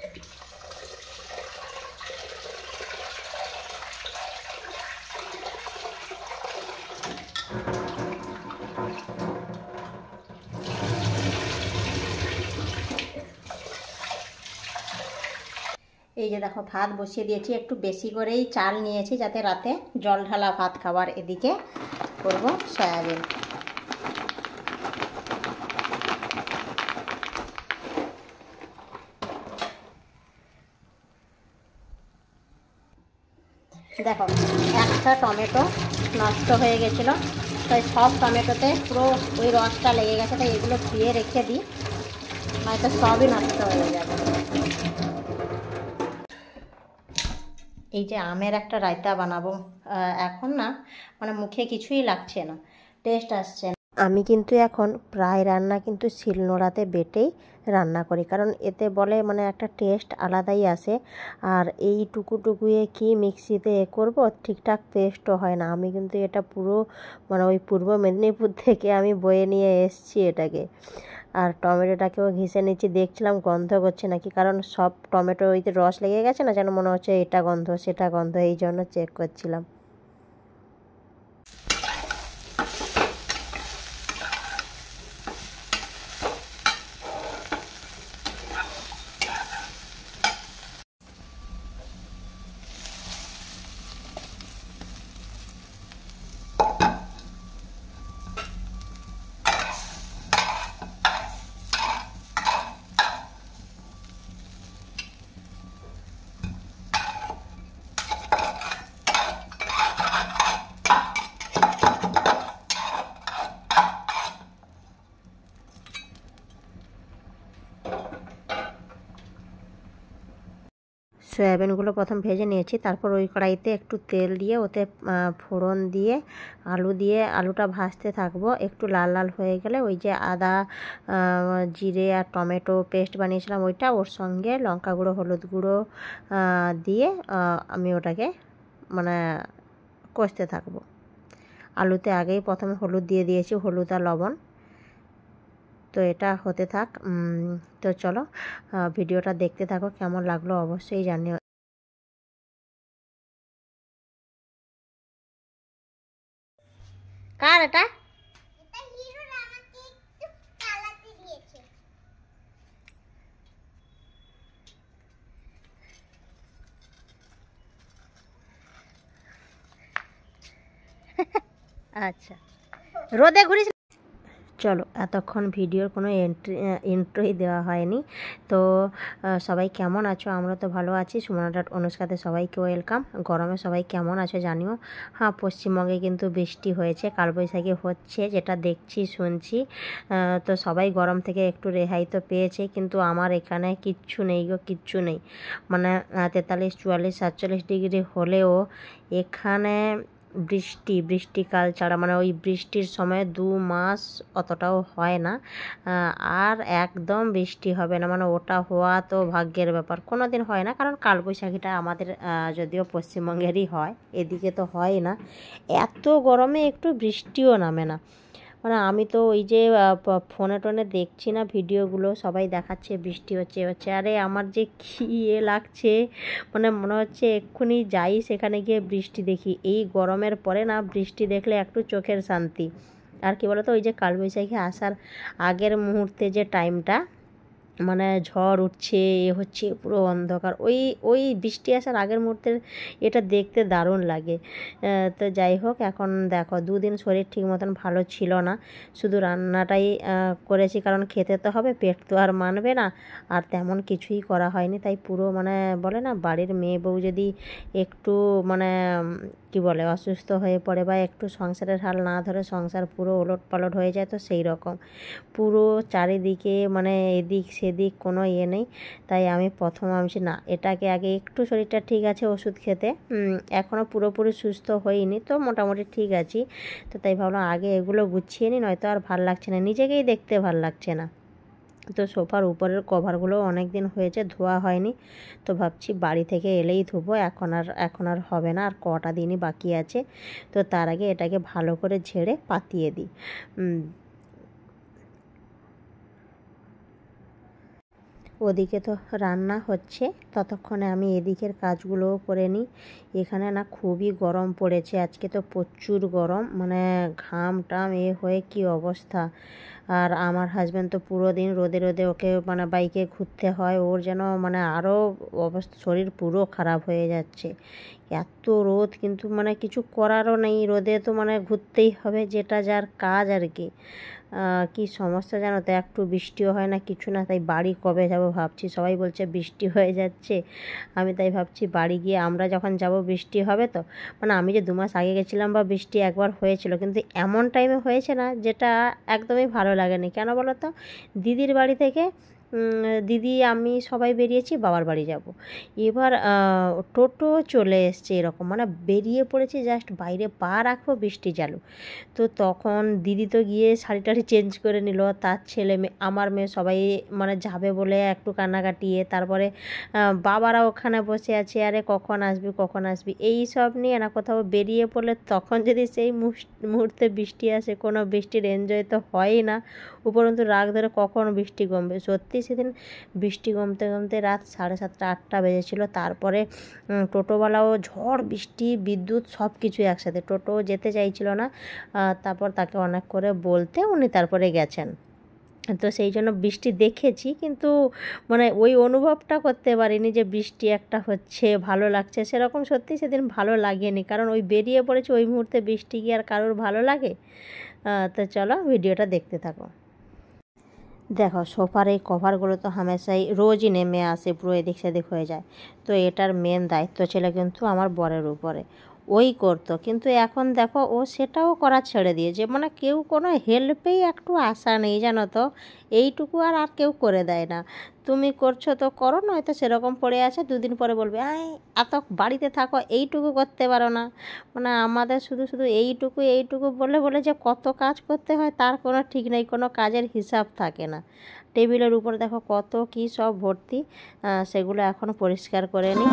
এই যে দেখো ভাত বসিয়ে দিয়েছি, একটু বেশি করেই চাল নিয়েছি যাতে রাতে জল ঢালা ভাত খাবার। এদিকে করব সয়াবিন। দেখো একটা টমেটো নষ্ট হয়ে গেছিলো, তাই সব টমেটোতে পুরো ওই রসটা লেগে গেছে, তাই এগুলো ধুয়ে রেখে দিই, হয়তো সবই নষ্ট হয়ে যাবে। এই যে আমের একটা রায়তা বানাবো এখন না, মানে মুখে কিছুই লাগছে না, টেস্ট আসছে না। আমি কিন্তু এখন প্রায় রান্না কিন্তু শিলনোড়াতে বেটেই রান্না করি, কারণ এতে বলে মানে একটা টেস্ট আলাদাই আসে। আর এই টুকুয়ে কি মিক্সিতে করব, ঠিকঠাক টেস্টও হয় না। আমি কিন্তু এটা পুরো মানে ওই পূর্ব মেদিনীপুর থেকে আমি বয়ে নিয়ে এসেছি এটাকে। আর টমেটোটাকেও ঘিষে নিচ্ছি, দেখছিলাম গন্ধ করছে নাকি, কারণ সব টমেটো ওইতে রস লেগে গেছে না, যেন মনে হচ্ছে এটা গন্ধ সেটা গন্ধ, এই জন্য চেক করছিলাম। সয়াবিনগুলো প্রথম ভেজে নিয়েছি, তারপর ওই কড়াইতে একটু তেল দিয়ে ওতে ফোড়ন দিয়ে আলু দিয়ে আলুটা ভাজতে থাকবো। একটু লাল লাল হয়ে গেলে ওই যে আদা জিরে আর টমেটো পেস্ট বানিয়েছিলাম ওইটা, ওর সঙ্গে লঙ্কা গুঁড়ো হলুদ গুঁড়ো দিয়ে আমি ওটাকে মানে কষতে থাকবো। আলুতে আগেই প্রথমে হলুদ দিয়ে দিয়েছি, হলুদ আর লবণ। তো এটা হতে থাক। তো চলো ভিডিওটা দেখতে থাকো, কেমন লাগলো অবশ্যই জানিও। কার এটা? আচ্ছা, রোদে ঘুরিস। চলো, এতক্ষণ ভিডিওর কোনো এন্ট্রি দেওয়া হয়নি। তো সবাই কেমন আছো? আমরা তো ভালো আছি। সুমনা ডট অনুষ্কাতে সবাইকে ওয়েলকাম। গরমে সবাই কেমন আছো জানিও। হ্যাঁ, পশ্চিমবঙ্গে কিন্তু বৃষ্টি হয়েছে, কালবৈশাখী হচ্ছে, যেটা দেখছি শুনছি। তো সবাই গরম থেকে একটু রেহাই তো পেয়েছে, কিন্তু আমার এখানে কিচ্ছু নেই গো, কিচ্ছু নেই। মানে 43, 44, 47 ডিগ্রি হলেও এখানে বৃষ্টিকাল ছাড়া, মানে ওই বৃষ্টির সময় 2 মাস অতটাও হয় না, আর একদম বৃষ্টি হবে না, মানে ওটা হওয়া তো ভাগ্যের ব্যাপার। কোনো দিন হয় না, কারণ কালবৈশাখীটা আমাদের যদিও পশ্চিমবঙ্গেরই হয়, এদিকে তো হয় না। এত গরমে একটু বৃষ্টিও নামে না। মানে আমি তো ওই যে ফোনে টোনে দেখছি না ভিডিওগুলো, সবাই দেখাচ্ছে বৃষ্টি হচ্ছে, আরে আমার যে কী লাগছে, মানে মনে হচ্ছে এক্ষুনি যাই সেখানে গিয়ে বৃষ্টি দেখি। এই গরমের পরে না বৃষ্টি দেখলে একটু চোখের শান্তি। আর কি বলতো, ওই যে কালবৈশাখী আসার আগের মুহূর্তে যে টাইমটা, মানে ঝড় উঠছে হচ্ছে পুরো অন্ধকার, ওই বৃষ্টি আসার আগের মুহূর্তের এটা দেখতে দারুণ লাগে। তো যাই হোক, এখন দেখো 2 দিন শরীর ঠিক মতন ভালো ছিল না, শুধু রান্নাটাই করেছি, কারণ খেতে তো হবে, পেট তো আর মানবে না। আর তেমন কিছুই করা হয়নি, তাই পুরো মানে বলে না, বাড়ির মেয়ে বউ যদি একটু মানে কি বলে অসুস্থ হয়ে পড়ে বা একটু সংসারের হাল না ধরে, সংসার পুরো ওলটপালট হয়ে যায়। তো সেই রকম পুরো চারিদিকে মানে এদিক সেদিক কোনো নেই। তাই আমি ভাবছি না, এটাকে আগে একটু শরীরটা ঠিক আছে ওষুধ খেতে, এখনও পুরোপুরি সুস্থ হইনি, তো মোটামুটি ঠিক আছি। তো তাই ভাবলাম আগে এগুলো গুছিয়ে নিই, নয়তো আর ভাল লাগছে না, নিজেকেই দেখতে ভাল লাগছে না। তো সোফার উপরের কভারগুলো অনেক দিন হয়েছে ধোয়া হয়নি, তো ভাবছি বাড়ি থেকে এলেই ধোবো, এখন আর হবে না, আর কটা দিনই বাকি আছে। তো তার আগে এটাকে ভালো করে ঝেড়ে পাতিয়ে দিই। ওদিকে তো রান্না হচ্ছে, ততক্ষণে আমি এদিকের কাজগুলোও করে নিই। এখানে না খুবই গরম পড়েছে আজকে, তো প্রচুর গরম, মানে ঘাম টাম হয়ে কি অবস্থা। আর আমার হাজব্যান্ড তো পুরো দিন রোদে রোদে ওকে মানে বাইকে ঘুরতে হয়, ওর যেন মানে আরও অবস্থা, শরীর পুরো খারাপ হয়ে যাচ্ছে। এত রোদ, কিন্তু মানে কিছু করারও নেই, রোদে তো মানে ঘুরতেই হবে, যেটা যার কাজ আর কি। কি সমস্যা জানো তো, একটু বৃষ্টিও হয় না, কিছু না, তাই বাড়ি কবে যাব ভাবছি। সবাই বলছে বৃষ্টি হয়ে যাচ্ছে, আমি তাই ভাবছি বাড়ি গিয়ে আমরা যখন যাব বৃষ্টি হবে তো। মানে আমি যে 2 মাস আগে গেছিলাম বা বৃষ্টি একবার হয়েছিল, কিন্তু এমন টাইমে হয়েছে না, যেটা একদমই ভালো লাগেনি। কেন বলো তো, দিদির বাড়ি থেকে দিদি আমি সবাই বেরিয়েছি বাবার বাড়ি যাব। এবার টোটো চলে এসছে, এরকম মানে বেরিয়ে পড়েছি, জাস্ট বাইরে পা রাখবো বৃষ্টি চালু। তো তখন দিদি তো গিয়ে শাড়ি টাড়ি চেঞ্জ করে নিল, তার ছেলে মেয়ে, আমার মেয়ে, সবাই মানে যাবে বলে একটু কান্নাকাটি। তারপরে বাবারা ওখানে বসে আছে, আরে কখন আসবি কখন আসবি এই সব নিয়ে না কোথাও বেরিয়ে পড়লে, তখন যদি সেই মুহূর্তে বৃষ্টি আসে, কোনো বৃষ্টির এনজয় তো হয়ই না। উপরন্তু রাগ ধরে কখন বৃষ্টি কমবে। সত্যি সেদিন বৃষ্টি কমতে কমতে রাত 7:30 8টা বেজেছিল। তারপরে টোটোওয়ালাও ঝড় বৃষ্টি বিদ্যুৎ সব কিছুই একসাথে, টোটো যেতে চাইছিল না। তারপর তাকে অনেক করে বলতে উনি তারপরে গেছেন। তো সেই জন্য বৃষ্টি দেখেছি, কিন্তু মানে ওই অনুভবটা করতে পারিনি যে বৃষ্টি একটা হচ্ছে ভালো লাগছে, সেরকম সত্যি সেদিন ভালো লাগেনি। কারণ ওই বেরিয়ে পড়েছে ওই মুহূর্তে, বৃষ্টি কি আর কারোর ভালো লাগে? তো চলো ভিডিওটা দেখতে থাকো। দেখো সোফার এই কভারগুলো তো হামেশাই রোজই নেমে আসে, পুরো এদিক সেদিক হয়ে যায়। তো এটার মেন দায়িত্ব ছিল কিন্তু আমার বরের উপরে, ওই করতো। কিন্তু এখন দেখো ও সেটাও করা ছেড়ে দিয়েছে, মানে কেউ কোনো হেল্পেই একটু আশা নেই জানো তো। এইটুকু আর কেউ করে দেয় না। তুমি করছো তো করো, নয়তো সেরকম পড়ে আছে, 2 দিন পরে বলবে এত বাড়িতে থাকো এইটুকু করতে পারো না। মানে আমাদের শুধু শুধু এইটুকু এইটুকু বলে বলে যে কত কাজ করতে হয় তার কোনো ঠিক নেই, কোনো কাজের হিসাব থাকে না। টেবিলের উপর দেখো কত কি সব ভর্তি, সেগুলো এখন পরিষ্কার করে নিই।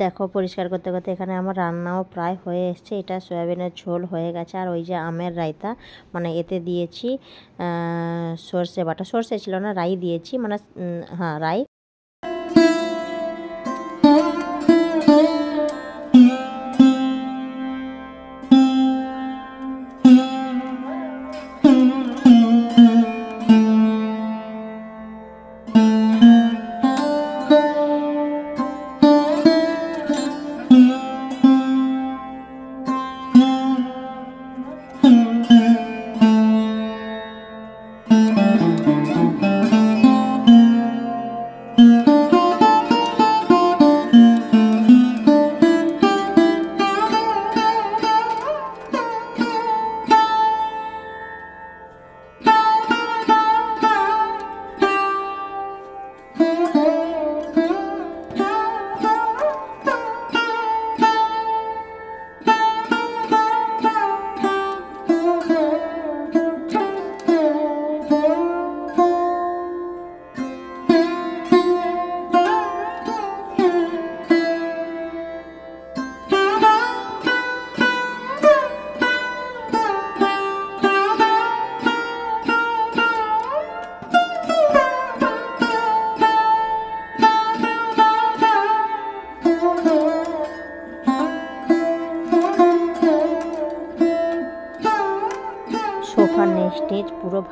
দেখো পরিষ্কার করতে করতে এখানে আমার রান্নাও প্রায় হয়ে এসছে। এটা সয়াবিনের ঝোল হয়ে গেছে, আর ওই যে আমের রায়তা, মানে এতে দিয়েছি সর্ষে বাটা, সর্ষে ছিল না রাই দিয়েছি, মানে হ্যাঁ রাই।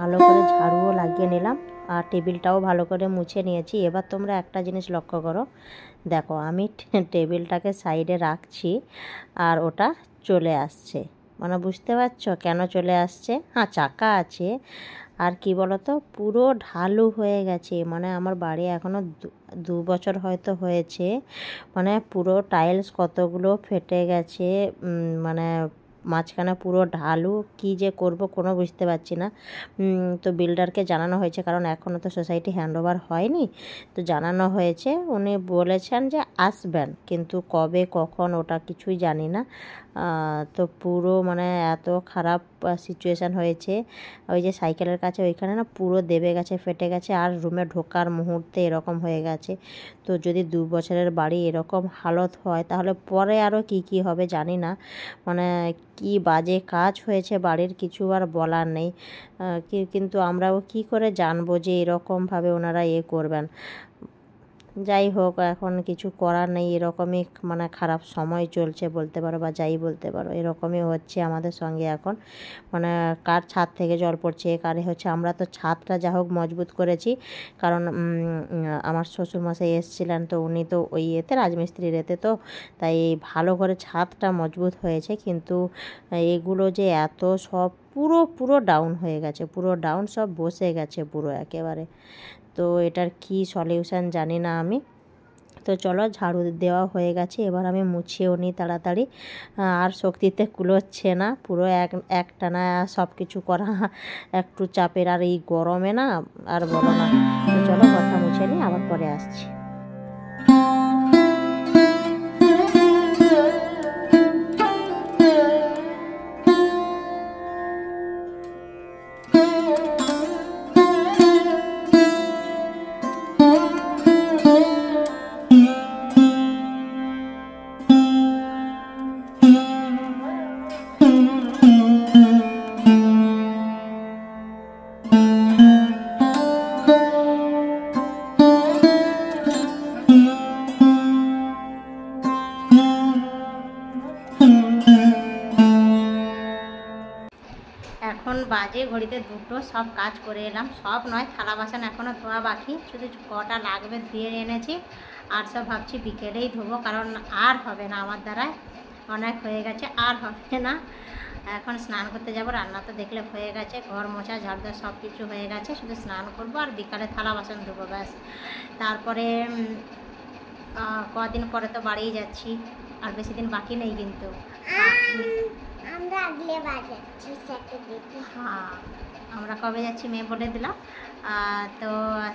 ভালো করে ঝাড়ুও লাগিয়ে নিলাম আর টেবিলটাও ভালো করে মুছে নিয়েছি। এবার তোমরা একটা জিনিস লক্ষ্য করো, দেখো আমি টেবিলটাকে সাইডে রাখছি আর ওটা চলে আসছে, মানে বুঝতে পারছো কেন চলে আসছে? হ্যাঁ, চাকা আছে, আর কি বলতো পুরো ঢালু হয়ে গেছে। মানে আমার বাড়ি এখনও 2 বছর হয়তো হয়েছে, মানে পুরো টাইলস কতগুলো ফেটে গেছে, মানে মাঝখানে পুরো ঢালু। কি যে করব কোনো বুঝতে পারছি না। তো বিল্ডারকে জানানো হয়েছে, কারণ এখনও তো সোসাইটি হ্যান্ডওভার হয়নি। তো জানানো হয়েছে, উনি বলেছেন যে আসবেন, কিন্তু কবে কখন ওটা কিছুই জানি না। তো পুরো মানে এত খারাপ সিচুয়েশান হয়েছে। ওই যে সাইকেলের কাছে ওইখানে না পুরো দেবে গেছে, ফেটে গেছে, আর রুমে ঢোকার মুহূর্তে এরকম হয়ে গেছে। তো যদি 2 বছরের বাড়ি এরকম হালত হয়, তাহলে পরে আরও কি হবে জানি না। মানে কি বাজে কাজ হয়েছে বাড়ির, কিছু আর বলার নেই। কিন্তু আমরাও কি করে জানবো যে এরকমভাবে ওনারা করবেন। যাই হোক, এখন কিছু করার নেই। এরকমই মানে খারাপ সময় চলছে বলতে পারো, বা যাই বলতে পারো, এরকমই হচ্ছে আমাদের সঙ্গে এখন। মানে কার ছাদ থেকে জল পড়ছে, কারে হচ্ছে। আমরা তো ছাদটা যা হোক মজবুত করেছি, কারণ আমার শ্বশুরমশাই এসেছিলেন, তো উনি তো ওই রাজমিস্ত্রির তো তাই ভালো করে ছাদটা মজবুত হয়েছে। কিন্তু এগুলো যে এত সব পুরো ডাউন হয়ে গেছে, পুরো ডাউন, সব বসে গেছে পুরো একেবারে। তো এটার কি সলিউশন জানি না আমি। তো চলো, ঝাড়ু দেওয়া হয়ে গেছে, এবার আমি মুছেও নিই তাড়াতাড়ি। আর শক্তিতে কুলোচ্ছে না, পুরো একটানা সব কিছু করা একটু চাপের, আর এই গরমে না আর বলো না। তো চলো কথা মুছে নিই, আবার পরে আসছি। এখন বাজে ঘড়িতে 2টো, সব কাজ করে এলাম। সব নয়, থালা বাসন এখনও ধোয়া বাকি, শুধু কটা লাগবে ধুয়ে এনেছি। আর সব ভাবছি বিকেলেই ধোবো, কারণ আর হবে না আমার দ্বারায়, অনেক হয়ে গেছে, আর হবে না। এখন স্নান করতে যাব। রান্না তো দেখলে হয়ে গেছে, ঘর মোছা ঝাড় দেওয়া সব কিছু হয়ে গেছে, শুধু স্নান করবো আর বিকালে থালা বাসন ধোবো, ব্যাস। তারপরে কদিন পরে তো বাড়িই যাচ্ছি, আর বেশি দিন বাকি নেই কিন্তু। আমরা আগলেবার যাচ্ছি স্যাটারডে। হ্যাঁ, আমরা কবে যাচ্ছি মেয়ে বলে দিলাম। তো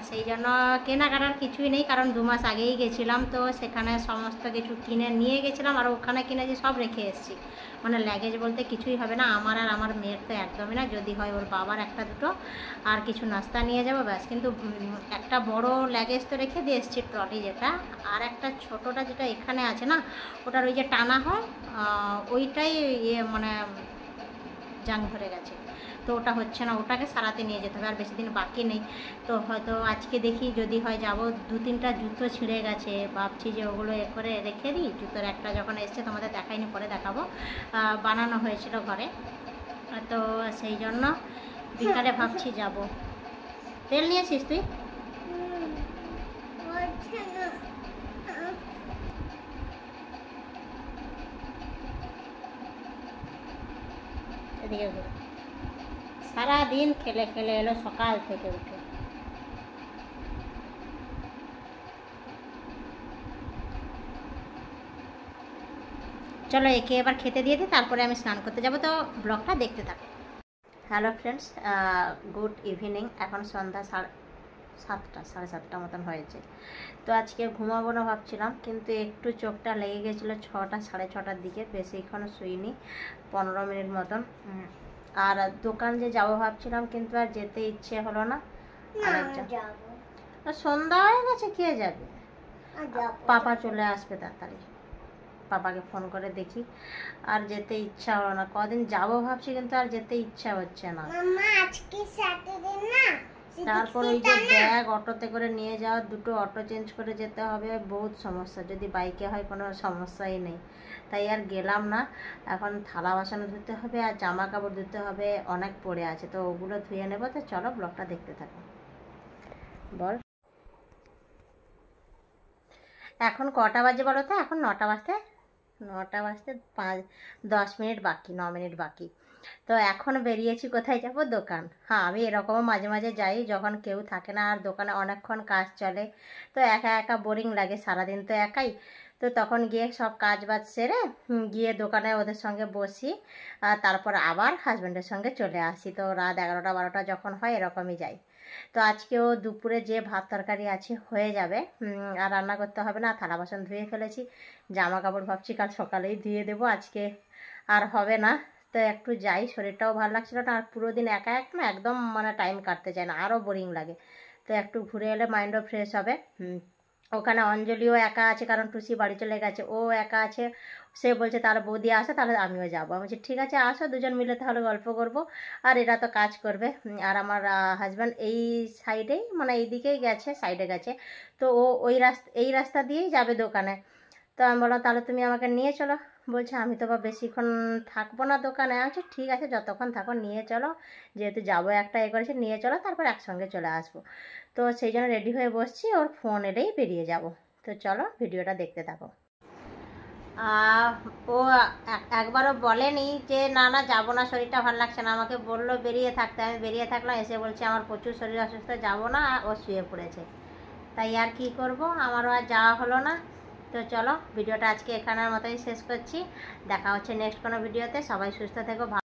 সেই জন্য কেনাকাটার কিছুই নেই, কারণ 2 মাস আগেই গেছিলাম, তো সেখানে সমস্ত কিছু কিনে নিয়ে গেছিলাম, আর ওখানে কিনেছি সব রেখে এসেছি। মানে ল্যাগেজ বলতে কিছুই হবে না আমার, আর আমার মেয়ের তো একদমই না। যদি হয় ওর বাবার একটা দুটো আর কিছু নাস্তা নিয়ে যাবো, ব্যাস। কিন্তু একটা বড় ল্যাগেজ তো রেখে দিয়ে এসেছি, ট্রলি যেটা, আর একটা ছোটোটা যেটা এখানে আছে না, ওটার ওই যে টানা হয়, ওইটাই মানে জাং ধরে গেছে, তো ওটা হচ্ছে না, ওটাকে সারাতে নিয়ে যেতে হবে। আর বেশি দিন বাকি নেই, তো হয়তো আজকে দেখি যদি হয় যাব। 2-3টা জুতো ছিঁড়ে গেছে, ভাবছি যে ওগুলো করে রেখে দিই। জুতোর একটা যখন এসছে, তোমাদের দেখাইনি, পরে দেখাবো, বানানো হয়েছিল ঘরে, তো সেই জন্য বিকালে ভাবছি যাব। তেল নিয়েছিস তুই? এদিকে সারাদিন খেলে এলো সকাল থেকে উঠে। চলো একে এবার খেতে দিয়ে দিই, তারপরে আমি স্নান করতে যাব, তো ব্লগটা দেখতে থাকো। Hello friends, good evening. এখন সন্ধ্যা 7টা, 7:30 মতন হয়েছে। তো আজকে ঘুমাবো না ভাবছিলাম, কিন্তু একটু চোখটা লেগে গেছিলো 6টা, 6:30টার দিকে। বেশিক্ষণ শুইনি, 15 মিনিট মতন। আর দোকান যে যাবো ভাবছিলাম, কিন্তু আর যেতে ইচ্ছে হলো না। সন্ধ্যা হয়ে গেছে, কে যাবে? পাপা চলে আসবে তাড়াতাড়ি, পাপাকে ফোন করে দেখি। আর যেতে ইচ্ছা হলো না, কদিন যাবো ভাবছি, কিন্তু আর যেতে ইচ্ছা হচ্ছে না। তারপর ওই যে ব্যাগ অটোতে করে নিয়ে যাওয়া, 2টো অটো চেঞ্জ করে যেতে হবে, বহুত সমস্যা। যদি বাইকে হয় কোনো সমস্যাই নেই, তা তাই আর গেলাম না। এখন থালা বাসন ধুতে হবে আর জামা কাপড় ধুতে হবে, অনেক পড়ে আছে, তো ওগুলো ধুয়ে নেবো। তো চলো ব্লগটা দেখতে থাকো। বল এখন কটা বাজে বলো তো? এখন 9টা বাজতে 10 মিনিট বাকি, 9 মিনিট বাকি। তো এখন বেরিয়েছি, কোথায় যাব? দোকান। হ্যাঁ, আমি এরকমও মাঝে মাঝে যাই যখন কেউ থাকে না আর দোকানে অনেকক্ষণ কাজ চলে, তো একা একা বোরিং লাগে, সারাদিন তো একাই। তো তখন গিয়ে সব কাজ বাজ সেরে গিয়ে দোকানে ওদের সঙ্গে বসি, আর তারপর আবার হাজব্যান্ডের সঙ্গে চলে আসি। তো রাত 11টা 12টা যখন হয় এরকমই যাই। তো আজকেও দুপুরে যে ভাত তরকারি আছে হয়ে যাবে, আর রান্না করতে হবে না। থালা বাসন ধুয়ে ফেলেছি, জামা কাপড় ভাবছি কাল সকালেই ধুয়ে দেবো, আজকে আর হবে না। তো একটু যাই, শরীরটাও ভালো লাগছিল না, আর পুরো দিন একা একা না একদম মানে টাইম কাটতে চায় না, আরও বোরিং লাগে। তো একটু ঘুরে এলে মাইন্ডও ফ্রেশ হবে। ওখানে অঞ্জলিও একা আছে, কারণ টুসি বাড়ি চলে গেছে, ও একা আছে। সে বলছে তার বৌদি আসে, তাহলে আমিও যাবো। আমি বলছি ঠিক আছে আসো, দুজন মিলে তাহলে গল্প করব, আর এরা তো কাজ করবে। আর আমার হাজব্যান্ড এই সাইডেই মানে এই দিকেই গেছে, সাইডে গেছে। তো ও এই রাস্তা দিয়েই যাবে দোকানে। তো আমি বললাম তাহলে তুমি আমাকে নিয়ে চলো। বলছে আমি তো বা বেশিক্ষণ থাকবো না দোকানে। আমি বলছি ঠিক আছে, যতক্ষণ থাকো নিয়ে চলো, যেহেতু যাবো একটা করেছি, নিয়ে চলো, তারপর একসঙ্গে চলে আসবো। তো সেই জন্য রেডি হয়ে বসছি, ওর ফোন এলেই বেরিয়ে যাব। তো চলো ভিডিওটা দেখতে থাকো। ও একবারও বলেনি যে না না যাবো না, শরীরটা ভালো লাগছে না, আমাকে বললো বেরিয়ে থাকতে। আমি বেরিয়ে থাকলাম, এসে বলছে আমার প্রচুর শরীর অসুস্থ, যাবো না, ও শুয়ে পড়েছে। তাই আর কি করব, আমারও আর যাওয়া হলো না। তো চলো ভিডিওটা আজকে এখানের মতোই শেষ করছি। দেখা হচ্ছে নেক্সট কোনো ভিডিওতে। সবাই সুস্থ থেকো।